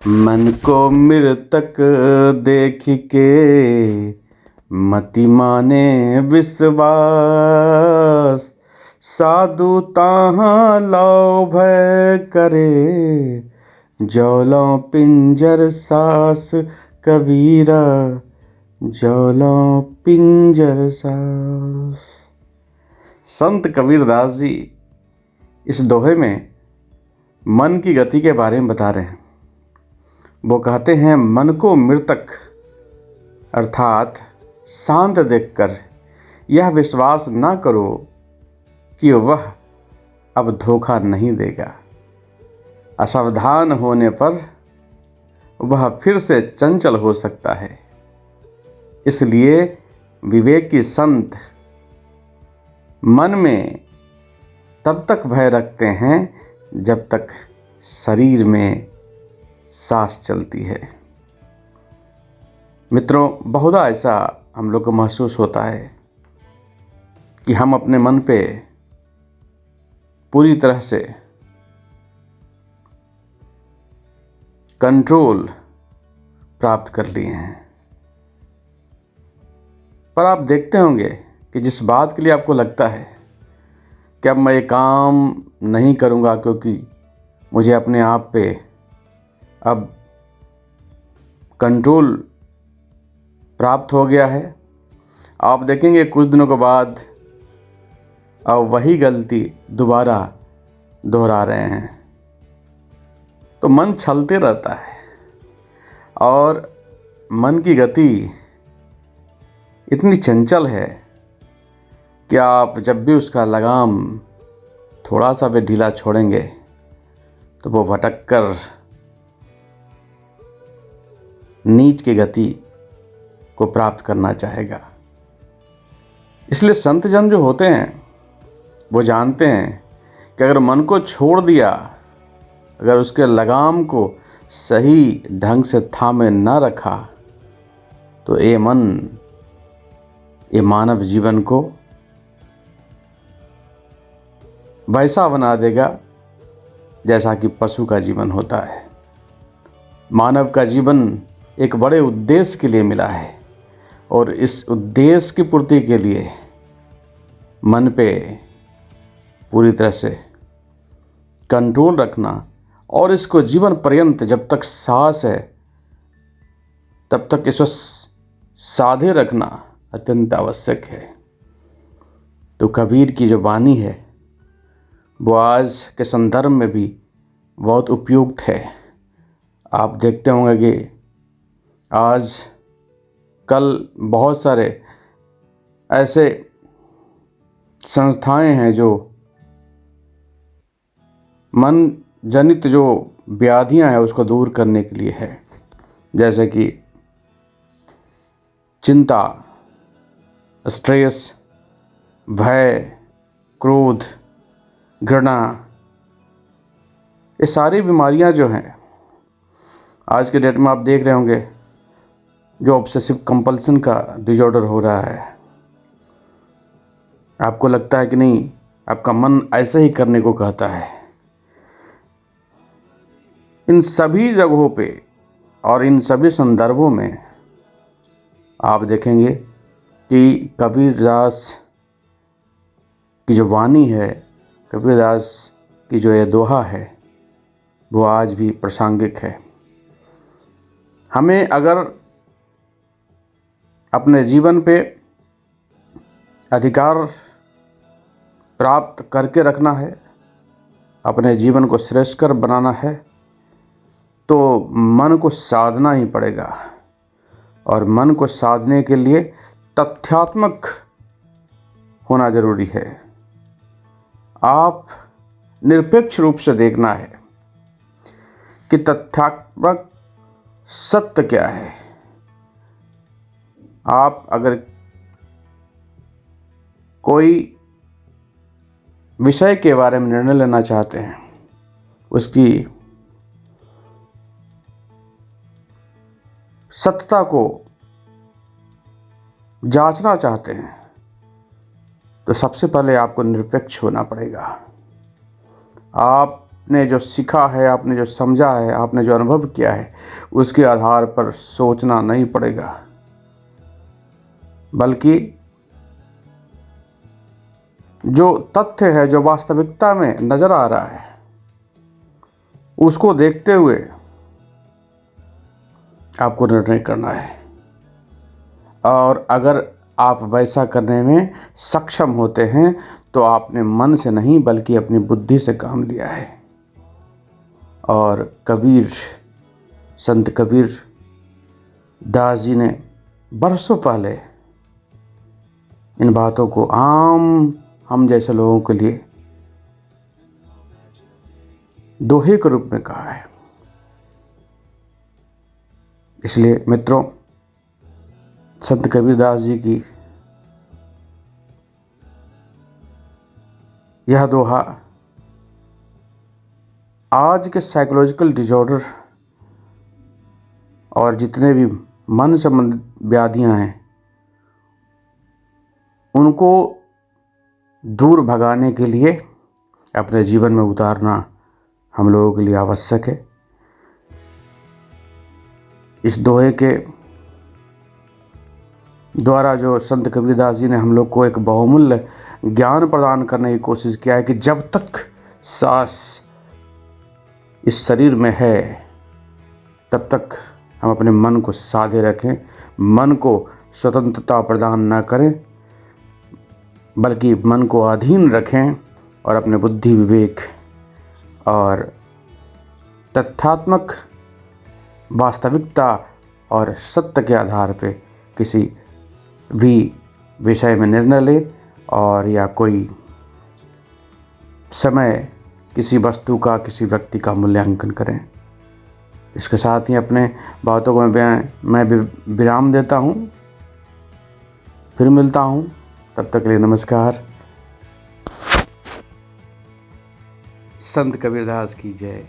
मन को मृतक देख के मति माने विश्वास। साधु ताहाँ लौ भय करे, जौलों पिंजर सास। कबीरा जौलों पिंजर सास। संत कबीरदास जी इस दोहे में मन की गति के बारे में बता रहे हैं। वो कहते हैं, मन को मृतक अर्थात शांत देखकर यह विश्वास ना करो कि वह अब धोखा नहीं देगा। असावधान होने पर वह फिर से चंचल हो सकता है। इसलिए विवेकी संत मन में तब तक भय रखते हैं जब तक शरीर में सांस चलती है। मित्रों, बहुधा ऐसा हम लोग को महसूस होता है कि हम अपने मन पे पूरी तरह से कंट्रोल प्राप्त कर लिए हैं। पर आप देखते होंगे कि जिस बात के लिए आपको लगता है कि अब मैं ये काम नहीं करूँगा क्योंकि मुझे अपने आप पे अब कंट्रोल प्राप्त हो गया है, आप देखेंगे कुछ दिनों के बाद अब वही गलती दोबारा दोहरा रहे हैं। तो मन छलते रहता है और मन की गति इतनी चंचल है कि आप जब भी उसका लगाम थोड़ा सा भी ढीला छोड़ेंगे तो वो भटक कर नीच की गति को प्राप्त करना चाहेगा। इसलिए संत जन जो होते हैं वो जानते हैं कि अगर मन को छोड़ दिया, अगर उसके लगाम को सही ढंग से थामे न रखा तो ये मन ये मानव जीवन को वैसा बना देगा जैसा कि पशु का जीवन होता है। मानव का जीवन एक बड़े उद्देश्य के लिए मिला है और इस उद्देश्य की पूर्ति के लिए मन पे पूरी तरह से कंट्रोल रखना और इसको जीवन पर्यंत जब तक सांस है तब तक इसको साधे रखना अत्यंत आवश्यक है। तो कबीर की जो वाणी है वो आज के संदर्भ में भी बहुत उपयुक्त है। आप देखते होंगे कि आज कल बहुत सारे ऐसे संस्थाएं हैं जो मन जनित जो व्याधियां हैं उसको दूर करने के लिए है, जैसे कि चिंता, स्ट्रेस, भय, क्रोध, घृणा, ये सारी बीमारियां जो हैं आज के डेट में आप देख रहे होंगे जो ऑब्सेसिव कंपल्सन का डिसऑर्डर हो रहा है। आपको लगता है कि नहीं, आपका मन ऐसे ही करने को कहता है। इन सभी जगहों पे और इन सभी संदर्भों में आप देखेंगे कि कबीरदास की जो वाणी है, कबीरदास की जो ये दोहा है वो आज भी प्रासंगिक है। हमें अगर अपने जीवन पे अधिकार प्राप्त करके रखना है, अपने जीवन को श्रेष्ठकर बनाना है तो मन को साधना ही पड़ेगा। और मन को साधने के लिए तथ्यात्मक होना जरूरी है। आप निरपेक्ष रूप से देखना है कि तथ्यात्मक सत्य क्या है। आप अगर कोई विषय के बारे में निर्णय लेना चाहते हैं, उसकी सत्यता को जांचना चाहते हैं तो सबसे पहले आपको निरपेक्ष होना पड़ेगा। आप आपने जो सीखा है, आपने जो समझा है, आपने जो अनुभव किया है, उसके आधार पर सोचना नहीं पड़ेगा, बल्कि जो तथ्य है, जो वास्तविकता में नज़र आ रहा है, उसको देखते हुए आपको निर्णय करना है। और अगर आप वैसा करने में सक्षम होते हैं तो आपने मन से नहीं बल्कि अपनी बुद्धि से काम लिया है। और संत कबीर दास जी ने बरसों पहले इन बातों को आम हम जैसे लोगों के लिए दोहे के रूप में कहा है। इसलिए मित्रों, संत कबीरदास जी की यह दोहा आज के साइकोलॉजिकल डिसऑर्डर और जितने भी मन संबंधित व्याधियां हैं, उनको दूर भगाने के लिए अपने जीवन में उतारना हम लोगों के लिए आवश्यक है। इस दोहे के द्वारा जो संत कबीरदास जी ने हम लोग को एक बहुमूल्य ज्ञान प्रदान करने की कोशिश किया है कि जब तक सांस इस शरीर में है तब तक हम अपने मन को साधे रखें, मन को स्वतंत्रता प्रदान न करें, बल्कि मन को अधीन रखें और अपने बुद्धि, विवेक और तथ्यात्मक वास्तविकता और सत्य के आधार पे किसी भी विषय में निर्णय लें, और या कोई समय किसी वस्तु का, किसी व्यक्ति का मूल्यांकन करें। इसके साथ ही अपने बातों को मैं विराम देता हूँ। फिर मिलता हूँ, तब तक के लिए नमस्कार। संत कबीरदास की जय।